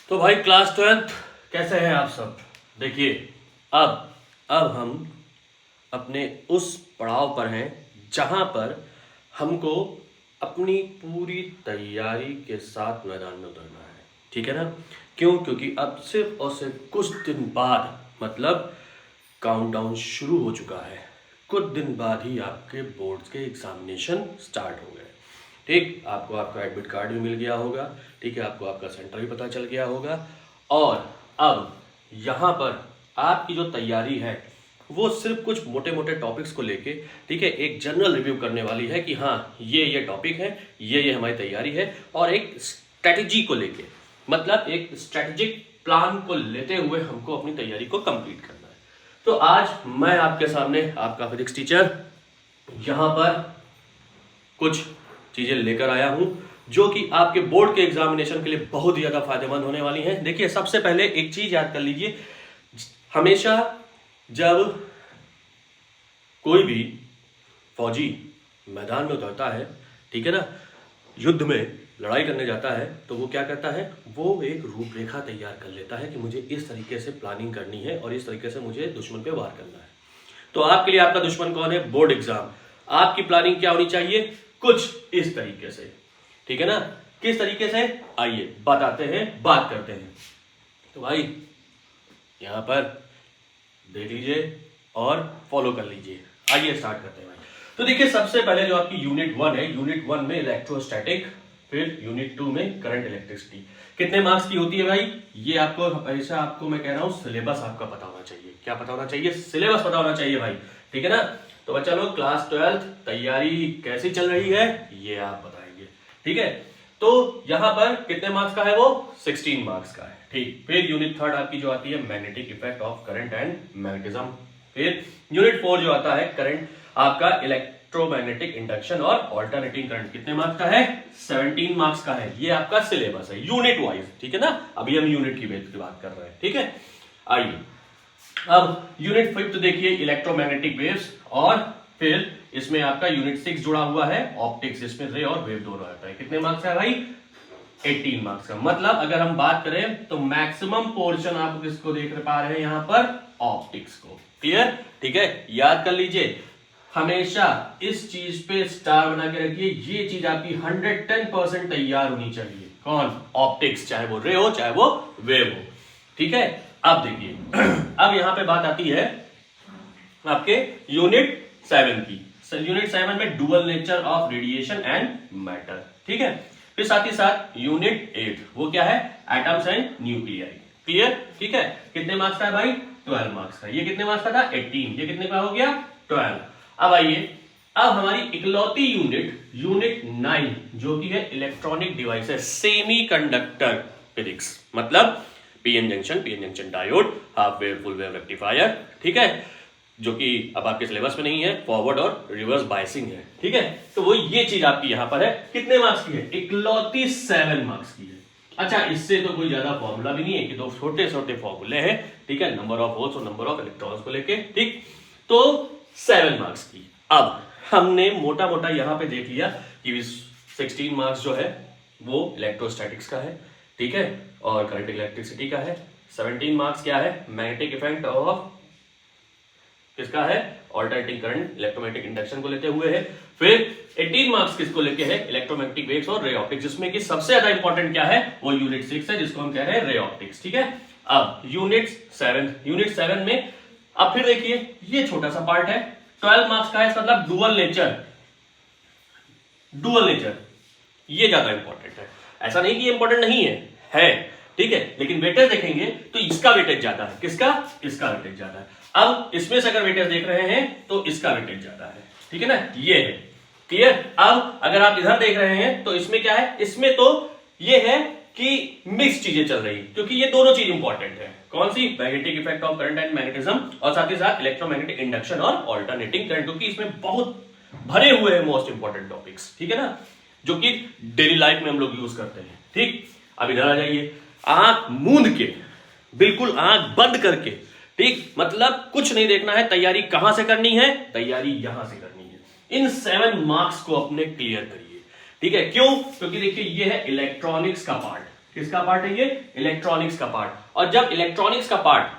तो भाई class 12th कैसे हैं आप सब। देखिए अब हम अपने उस पड़ाव पर हैं जहां पर हमको अपनी पूरी तैयारी के साथ मैदान में उतरना है। ठीक है ना। क्यों? क्योंकि अब सिर्फ और सिर्फ कुछ दिन बाद मतलब काउंटडाउन शुरू हो चुका है। कुछ दिन बाद ही आपके बोर्ड्स के एग्जामिनेशन स्टार्ट हो गए। ठीक, आपको आपका एडमिट कार्ड भी मिल गया होगा। ठीक है, आपको आपका सेंटर भी पता चल गया होगा। और अब यहाँ पर आपकी जो तैयारी है वो सिर्फ कुछ मोटे मोटे टॉपिक्स को लेके, ठीक है, एक जनरल रिव्यू करने वाली है कि हाँ ये टॉपिक है, ये हमारी तैयारी है, और एक स्ट्रेटजी को लेके, मतलब एक स्ट्रेटेजिक प्लान को लेते हुए हमको अपनी तैयारी को कंप्लीट करना है। तो आज मैं आपके सामने, आपका फिजिक्स टीचर, यहाँ पर कुछ चीजें लेकर आया हूं जो कि आपके बोर्ड के एग्जामिनेशन के लिए बहुत ही ज्यादा फायदेमंद होने वाली हैं। देखिए, सबसे पहले एक चीज याद कर लीजिए, हमेशा जब कोई भी फौजी मैदान में उतरता है, ठीक है ना, युद्ध में लड़ाई करने जाता है, तो वो क्या करता है, वो एक रूपरेखा तैयार कर लेता है कि मुझे इस तरीके से प्लानिंग करनी है और इस तरीके से मुझे दुश्मन पे वार करना है। तो आपके लिए आपका दुश्मन कौन है? Board exam. आपकी प्लानिंग क्या होनी चाहिए? कुछ इस तरीके से। ठीक है ना। किस तरीके से? आइए बताते हैं, बात करते हैं। तो भाई यहां पर देख लीजिए और फॉलो कर लीजिए। आइए स्टार्ट करते हैं भाई। तो देखिए, सबसे पहले जो आपकी यूनिट 1 है, यूनिट 1 में इलेक्ट्रोस्टैटिक, फिर यूनिट 2 में करंट इलेक्ट्रिसिटी। कितने मार्क्स की होती है भाई? ये आपको हमेशा, आपको मैं कह रहा हूं, सिलेबस आपका पता होना चाहिए। क्या पता होना चाहिए? सिलेबस पता होना चाहिए भाई। ठीक है ना। तो बच्चा लोग, क्लास 12th तैयारी कैसी चल रही है ये आप बताएंगे। ठीक है। तो यहां पर कितने मार्क्स का है? वो 16 मार्क्स का है। ठीक। फिर यूनिट 3 आपकी जो आती है, magnetic effect of current and magnetism. फिर यूनिट 4 जो आता है, करंट आपका इलेक्ट्रोमैग्नेटिक इंडक्शन और ऑल्टरनेटिंग करंट। कितने मार्क्स का है? 17 मार्क्स का है। ये आपका सिलेबस है यूनिट वाइज। ठीक है ना। अभी हम यूनिट की बात कर रहे हैं। ठीक है। आइए अब यूनिट 5 देखिए, इलेक्ट्रोमैग्नेटिक वेव्स, और फिर इसमें आपका यूनिट 6 जुड़ा हुआ है, ऑप्टिक्स। इसमें रे और वेव दोनों आता है। कितने मार्क्स है भाई? 18 मार्क्स का। मतलब अगर हम बात करें तो मैक्सिमम पोर्शन आप किसको देख पा रहे हैं यहां पर? ऑप्टिक्स को। क्लियर? ठीक है। याद कर लीजिए, हमेशा इस चीज पे स्टार बना के रखिए। ये चीज आपकी 110% तैयार होनी चाहिए। कौन? ऑप्टिक्स। चाहे वो रे हो, चाहे वो वेव हो। ठीक है। अब देखिए, अब यहां पे बात आती है आपके यूनिट 7 की। यूनिट 7 में dual nature of radiation and matter. ठीक है। फिर साथ ही साथ यूनिट 8, वो क्या है? Atoms and nuclei. क्लियर? ठीक है। कितने मार्क्स का है भाई? 12 मार्क्स का। ये कितने मार्क्स का था? 18। ये कितने का हो गया? 12। अब आइए, अब हमारी इकलौती यूनिट 9 जो कि है इलेक्ट्रॉनिक डिवाइसेस, सेमीकंडक्टर फिजिक्स, मतलब PN junction diode, half wave, full wave rectifier. ठीक है। जो कि अब आपके सिलेबस में नहीं है, फॉरवर्ड और रिवर्स बायसिंग है। ठीक है। तो वो ये चीज आपकी यहां पर है। कितने मार्क्स की है? इकलौती 7 मार्क्स की है। अच्छा, इससे तो कोई ज्यादा फॉर्मूला भी नहीं है कि दो छोटे छोटे फॉर्मूले हैं। ठीक है, नंबर ऑफ होल्स और नंबर ऑफ इलेक्ट्रॉन्स को लेके। ठीक, तो 7 मार्क्स की। अब हमने मोटा मोटा यहां पे देख लिया कि 16 मार्क्स जो है वो इलेक्ट्रोस्टैटिक्स का है। ठीक है, और करंट इलेक्ट्रिसिटी का है। 17 मार्क्स क्या है? मैग्नेटिक इफेक्ट ऑफ किसका है? ऑल्टरनेटिंग करंट, इलेक्ट्रोमैग्नेटिक इंडक्शन को लेते हुए है। फिर 18 मार्क्स किसको लेके है? इलेक्ट्रोमैग्नेटिक वेव्स और रे ऑप्टिक्स, जिसमें कि सबसे ज्यादा इंपॉर्टेंट क्या है? वो यूनिट 6 है, जिसको हम कह रहे हैं रे ऑप्टिक्स। ठीक है। अब यूनिट 7 में अब फिर देखिए, ये छोटा सा पार्ट है, 12 मार्क्स का है। इसका मतलब डुअल नेचर, ये ज्यादा इंपॉर्टेंट है। ऐसा नहीं कि इंपॉर्टेंट नहीं है। ठीक है, लेकिन वेटेज देखेंगे तो इसका वेटेज ज्यादा है। किसका? इसका वेटेज ज्यादा है। अब इसमें से अगर वेटेज देख रहे हैं तो इसका वेटेज ज्यादा है। ठीक है ना, ये है। क्लियर? अब अगर आप इधर देख रहे हैं तो इसमें क्या है? इसमें तो ये है कि मिक्स चीजें चल रही, क्योंकि ये दोनों चीज इंपॉर्टेंट है। कौन सी? Magnetic effect of current and magnetism, और साथ ही साथ इलेक्ट्रोमैग्नेटिक इंडक्शन और ऑल्टरनेटिंग करंट, क्योंकि इसमें बहुत भरे हुए हैं मोस्ट इंपॉर्टेंट टॉपिक्स। ठीक है ना, जो कि डेली लाइफ में हम लोग यूज करते हैं। ठीक, अब इधर आ जाइए, आंख मूंद के, बिल्कुल आंख बंद करके। ठीक, मतलब कुछ नहीं देखना है। तैयारी कहां से करनी है? तैयारी यहां से करनी है। इन 7 मार्क्स को अपने क्लियर करिए। ठीक है। क्यों? क्योंकि देखिए, ये है इलेक्ट्रॉनिक्स का पार्ट। किसका पार्ट है ये? इलेक्ट्रॉनिक्स का पार्ट। और जब इलेक्ट्रॉनिक्स का पार्ट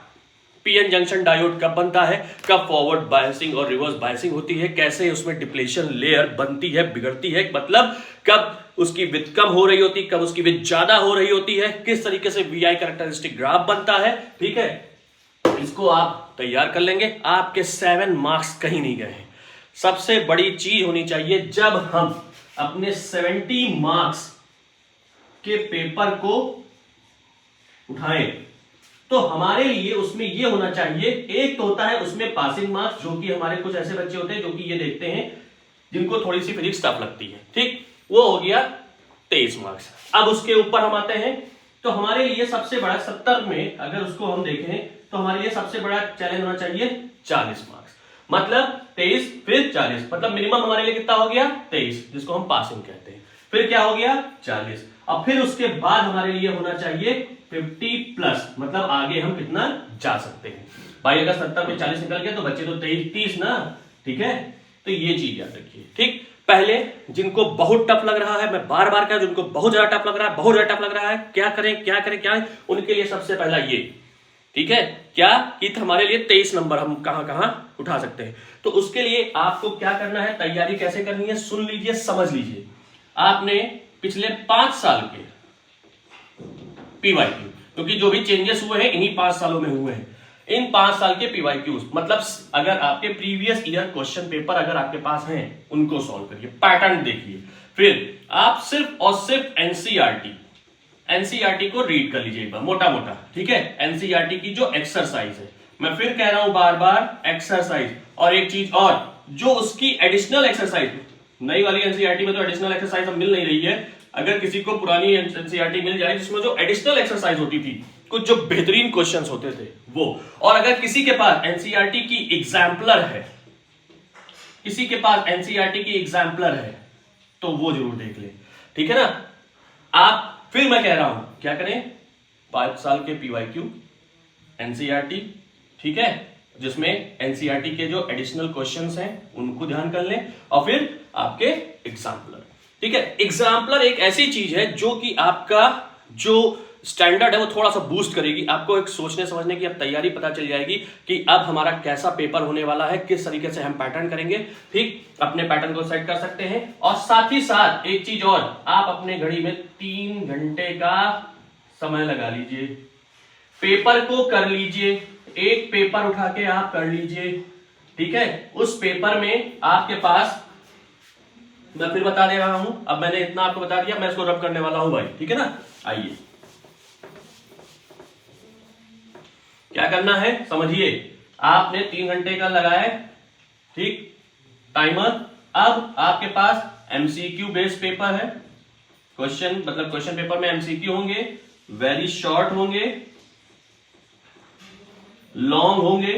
पीएन जंक्शन डायोड कब बनता है, कब फॉरवर्ड बायसिंग और रिवर्स बायसिंग होती है, कैसे उसमें डिप्लेशन लेयर बनती है, बिगड़ती है, मतलब कब उसकी विड्थ कम हो रही होती, कब उसकी विड्थ ज्यादा हो रही होती है, किस तरीके से वीआई कैरेक्टरिस्टिक ग्राफ बनता है, ठीक है, इसको आप तैयार कर लेंगे। आपके 7 मार्क्स कहीं नहीं गए हैं। सबसे बड़ी चीज होनी चाहिए, जब हम अपने 70 मार्क्स के पेपर को उठाएं तो हमारे लिए उसमें ये होना चाहिए, एक तो होता है उसमें पासिंग मार्क्स, जो कि हमारे कुछ ऐसे बच्चे होते हैं जो कि ये देखते हैं जिनको थोड़ी सी फिजिक्स टफ लगती है, ठीक, वो हो गया 23 मार्क्स। अब उसके ऊपर हम आते हैं तो हमारे लिए सबसे बड़ा 70 में अगर उसको हम देखें तो हमारे लिए सबसे बड़ा चैलेंज होना चाहिए 40 मार्क्स, मतलब 23 फिर 40, मतलब मिनिमम हमारे लिए कितना हो गया 23, जिसको हम पासिंग कहते हैं, फिर क्या हो गया 40, और फिर उसके बाद हमारे लिए होना चाहिए 50 प्लस, मतलब आगे हम कितना जा सकते हैं भाई। अगर 70 में 40 निकल गया तो बच्चे तो 30 ना, ठीक है, तो ये चीज याद रखिए, ठीक। पहले जिनको बहुत टफ लग रहा है, मैं बार बार कहा, जिनको बहुत ज्यादा टफ लग रहा है, बहुत ज्यादा टफ लग रहा है, क्या करें क्या करें क्या है, उनके लिए सबसे पहला ये, ठीक है, क्या कि हमारे लिए 23 नंबर हम कहां कहां उठा सकते हैं। तो उसके लिए आपको क्या करना है, तैयारी कैसे करनी है, सुन लीजिए, समझ लीजिए। आपने पिछले 5 साल के पीवाईक्यू, क्योंकि जो भी चेंजेस हुए हैं इन्हीं 5 सालों में हुए हैं, इन 5 साल के पीवाईक्यूज, मतलब अगर आपके प्रीवियस ईयर क्वेश्चन पेपर अगर आपके पास हैं उनको सॉल्व करिए, पैटर्न देखिए, फिर आप सिर्फ और सिर्फ एनसीईआरटी को रीड कर लीजिए एक बार मोटा मोटा, ठीक है, एनसीईआरटी की जो एक्सरसाइज है, मैं फिर कह रहा हूं बार बार एक्सरसाइज, और एक चीज और, जो उसकी एडिशनल एक्सरसाइज, नई वाली एनसीईआरटी में तो एडिशनल एक्सरसाइज अब मिल नहीं रही है, अगर किसी को पुरानी एनसीईआरटी मिल जाए जिसमें जो एडिशनल एक्सरसाइज होती थी, कुछ जो बेहतरीन क्वेश्चंस होते थे वो, और अगर किसी के पास एनसीईआरटी की एग्जाम्पलर है, किसी के पास एनसीईआरटी की एग्जाम्पलर है तो वो जरूर देख ले, ठीक है ना। आप फिर मैं कह रहा हूं क्या करें, 5 साल के पीवाईक्यू एनसीईआरटी, ठीक है, जिसमें एनसीईआरटी के जो एडिशनल क्वेश्चंस हैं उनको ध्यान कर लें, और फिर आपके एग्जाम्पलर, ठीक है। एग्जाम्पलर एक ऐसी चीज है जो कि आपका जो स्टैंडर्ड है वो थोड़ा सा बूस्ट करेगी, आपको एक सोचने समझने की अब तैयारी पता चल जाएगी कि अब हमारा कैसा पेपर होने वाला है, किस तरीके से हम पैटर्न करेंगे, ठीक, अपने पैटर्न को सेट कर सकते हैं। और साथ ही साथ एक चीज और, आप अपने घड़ी में 3 घंटे का समय लगा लीजिए, पेपर को कर लीजिए, एक पेपर उठा के आप कर लीजिए, ठीक है। उस पेपर में आपके पास, मैं फिर बता दे रहा हूं, अब मैंने इतना आपको बता दिया, मैं इसको रब करने वाला हूं भाई, ठीक है ना। आइए क्या करना है समझिए, आपने 3 घंटे का लगाया, ठीक, टाइमर। अब आपके पास एमसीक्यू बेस्ड पेपर है, क्वेश्चन मतलब क्वेश्चन पेपर में एमसीक्यू होंगे, वेरी शॉर्ट होंगे, लॉन्ग होंगे,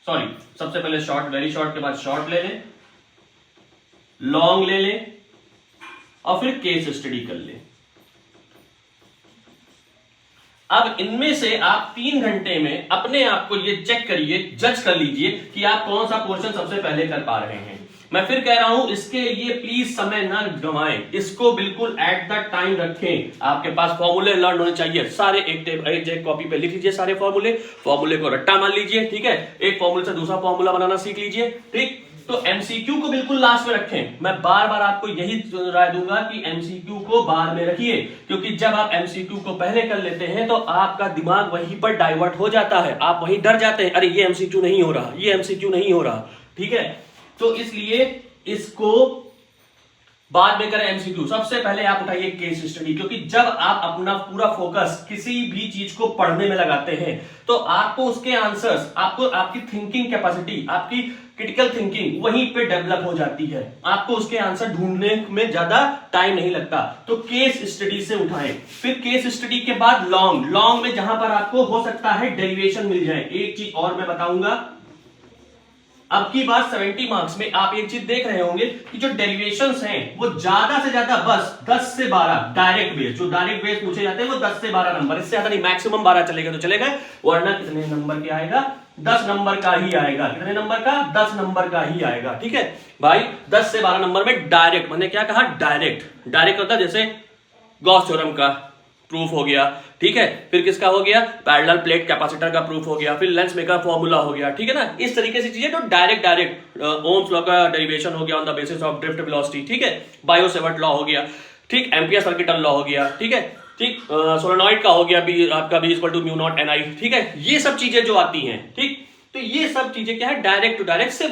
सॉरी सबसे पहले शॉर्ट, वेरी शॉर्ट के बाद शॉर्ट ले लें, लॉन्ग ले लें, और फिर केस स्टडी कर लें। अब इनमें से आप 3 घंटे में अपने आप को ये चेक करिए, जज कर लीजिए कि आप कौन सा पोर्शन सबसे पहले कर पा रहे हैं। मैं फिर कह रहा हूं, इसके लिए प्लीज समय ना गंवाएं, इसको बिल्कुल एट द टाइम रखें। आपके पास फॉर्मूले लर्न होने चाहिए, सारे एक कॉपी पे लिख लीजिए, सारे फॉर्मूले को रट्टा मान लीजिए, ठीक है, एक फॉर्मूले से दूसरा फॉर्मूला बनाना सीख लीजिए, ठीक। तो एमसीक्यू को बिल्कुल लास्ट में रखें, मैं बार बार आपको यही राय दूंगा कि एमसीक्यू को बाद में रखिए, क्योंकि जब आप एमसीक्यू को पहले कर लेते हैं तो आपका दिमाग वहीं पर डाइवर्ट हो जाता है, आप वहीं डर जाते हैं, अरे ये एमसीक्यू नहीं हो रहा, ये एमसीक्यू नहीं हो रहा, ठीक है। तो इसलिए इसको बाद में करें एमसीक्यू, सबसे पहले आप उठाइए केस स्टडी, क्योंकि जब आप अपना पूरा फोकस किसी भी चीज को पढ़ने में लगाते हैं तो आपको उसके आंसर्स, आपको आपकी थिंकिंग कैपेसिटी, आपकी क्रिटिकल थिंकिंग वहीं पे डेवलप हो जाती है, आपको उसके आंसर ढूंढने में ज्यादा टाइम नहीं लगता। तो केस स्टडी से उठाएं, फिर केस स्टडी के बाद लॉन्ग में जहां पर आपको हो सकता है डेरिवेशन मिल जाए। एक चीज और मैं बताऊंगा, अब की बात 70 मार्क्स में आप एक चीज देख रहे होंगे कि जो डेरिवेशंस हैं वो ज्यादा से ज्यादा बस 10 से 12 डायरेक्ट बेस, जो डायरेक्ट बेस पूछे जाते हैं वो 10 से 12 नंबर, इससे ज्यादा नहीं, मैक्सिमम 12 चलेगा तो चलेगा, वरना कितने नंबर के आएगा, 10 नंबर का ही आएगा। कितने नंबर का? 10 नंबर का ही आएगा, ठीक है भाई। 10 से 12 नंबर में डायरेक्ट, मैंने क्या कहा, डायरेक्ट होता है, जैसे गॉस थ्योरम का प्रूफ हो गया, ठीक है। फिर किसका हो गया, पैरेलल प्लेट कैपेसिटर का प्रूफ हो गया, फिर लेंस मेकर फॉर्मूला हो गया, ठीक है ना। इस तरीके से चीजें तो डायरेक्ट ओम्स लॉ का डेरिवेशन हो गया on the basis of drift velocity, ठीक है। बायो-सेवर्ट लॉ हो गया, ठीक। एम्पियर सर्किटल लॉ हो गया, ठीक है, ठीक। सोलेनॉइड का हो गया बी, आपका B equal to mu naught NI, ठीक है। ये सब चीजें जो आती हैं, ठीक, तो ये सब चीजें क्या है, डायरेक्ट टू डायरेक्ट से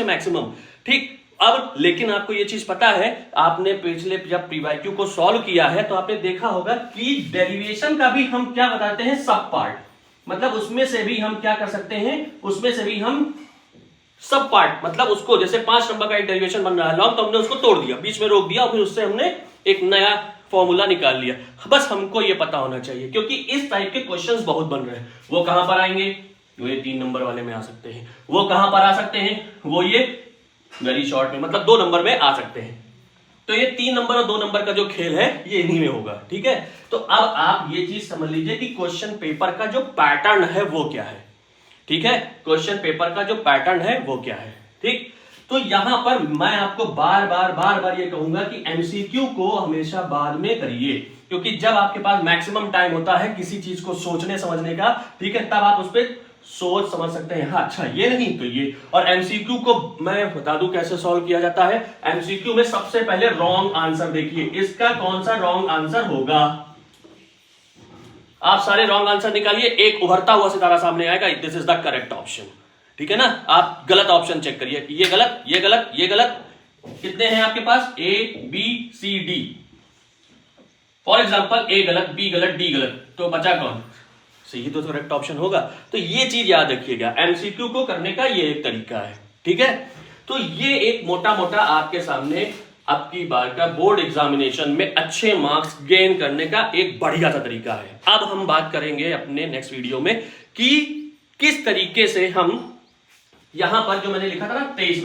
मैक्सिमम, ठीक। अब लेकिन आपको ये चीज पता है, आपने पिछले जब PYQ को सॉल्व किया है तो आपने देखा होगा कि डेरिवेशन का भी हम क्या बताते हैं, सब पार्ट, मतलब उसमें से भी हम क्या कर सकते हैं, उसमें से भी हम सब पार्ट, मतलब उसको जैसे 5 नंबर का एक डेरिवेशन बन रहा है लॉन्ग, तो हमने उसको तोड़ दिया, बीच में रोक दिया और फिर उससे हमने एक नया फॉर्मूला निकाल लिया। बस हमको ये पता होना चाहिए, क्योंकि इस टाइप के क्वेश्चंस बहुत बन रहे हैं। वो कहां पर आएंगे, वो ये 3 नंबर वाले में आ सकते हैं। वो कहां पर आ सकते हैं, वो ये वेरी शॉर्ट में, मतलब 2 नंबर में आ सकते हैं। तो ये 3 नंबर और 2 नंबर का जो खेल है ये इन्हीं में होगा, ठीक है। तो अब आप ये चीज समझ लीजिए कि क्वेश्चन पेपर का जो पैटर्न है वो क्या है, ठीक है। क्वेश्चन पेपर का जो पैटर्न है वो क्या है, ठीक। तो यहां पर मैं आपको बार बार ये कहूंगा कि MCQ को हमेशा बाद में करिए, क्योंकि जब आपके पास मैक्सिमम टाइम होता है किसी चीज को सोचने समझने का, ठीक है, तब आप उस पर सोच समझ सकते हैं, हाँ अच्छा ये नहीं तो ये। और MCQ को मैं बता दूं कैसे सॉल्व किया जाता है। MCQ में सबसे पहले रॉन्ग आंसर देखिए, इसका कौन सा रॉन्ग आंसर होगा। आप सारे रॉन्ग आंसर निकालिए, एक उभरता हुआ सितारा सामने आएगा, this is the correct option, ठीक है ना। आप गलत ऑप्शन चेक करिए कि ये गलत, ये गलत, ये गलत। कितने हैं आपके पास, A B C D। For example A गलत, B गलत, D गलत, तो बचा कौन, सही तो करेक्ट ऑप्शन होगा। तो ये चीज याद रखिएगा, MCQ को करने का ये एक तरीका है, ठीक है। तो ये एक मोटा मोटा आपके सामने आपकी बार का बोर्ड एग्जामिनेशन में अच्छे मार्क्स गेन करने का एक बढ़िया सा तरीका है। अब हम बात करेंगे अपने नेक्स्ट वीडियो में कि किस तरीके से हम यहां पर जो मैंने लिखा था ना 23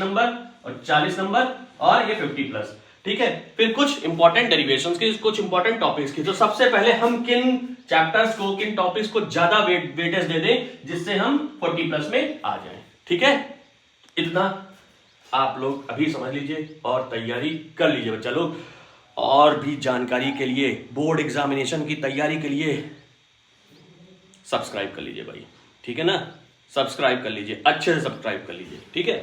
नंबर और 40 नंबर और ये 50+, ठीक है। फिर कुछ इंपॉर्टेंट डेरिवेशंस की, कुछ इंपॉर्टेंट टॉपिक्स की। तो सबसे पहले हम किन चैप्टर्स को, किन टॉपिक्स को ज्यादा वेटेज दे दें जिससे हम 40+ में आ जाएं, ठीक है। इतना आप लोग अभी समझ लीजिए और तैयारी कर लीजिए बच्चा लोग। और भी जानकारी के लिए, बोर्ड एग्जामिनेशन की तैयारी के लिए सब्सक्राइब कर लीजिए भाई, ठीक है ना। सब्सक्राइब कर लीजिए, अच्छे से सब्सक्राइब कर लीजिए, ठीक है।